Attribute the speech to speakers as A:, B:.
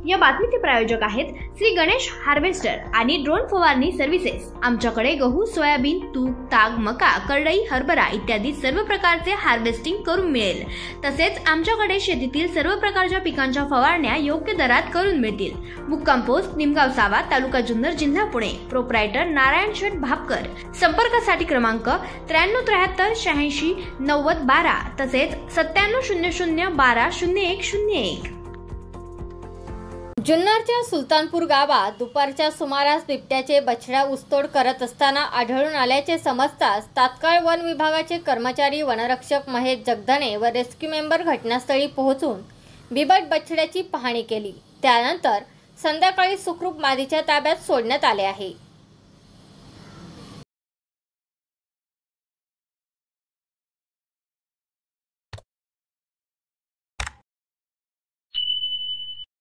A: या बातमीचे प्रायोजक आहेत श्री गणेश हार्वेस्टर आणि ड्रोन फवारणी सर्व्हिसेस। आमच्याकडे गहू, सोयाबीन, तूर, ताग, मका, करडई, हरभरा इत्यादी सर्व प्रकारचे हार्वेस्टिंग करून मिळेल। तसेच आमच्याकडे शेतीतील सर्व प्रकारच्या पिकांच्या फवारण्या योग्य दरात करून मिळतील। मुक्काम पोस्ट निमगाव सावा, तालुका जुन्नर, जिल्हा पुणे। प्रोप्रायटर नारायण शेठ भापकर। संपर्कासाठी क्रमांक 9373 86 90 12 तसेच 9700 12 0101।
B: जुन्नरच्या सुलतानपूर गावात दुपारच्या सुमारास बिबट्याचे बछडा ऊसतोड करत असताना आढळून आल्याचे समजताच तात्काळ वन विभागाचे कर्मचारी वनरक्षक महेश जगधने व रेस्क्यू मेंबर घटनास्थळी पोहोचून बिबट बछड्याची पाहणी केली। त्यानंतर संध्याकाळी सुखरूप मादीच्या ताब्यात सोडण्यात आले आहे।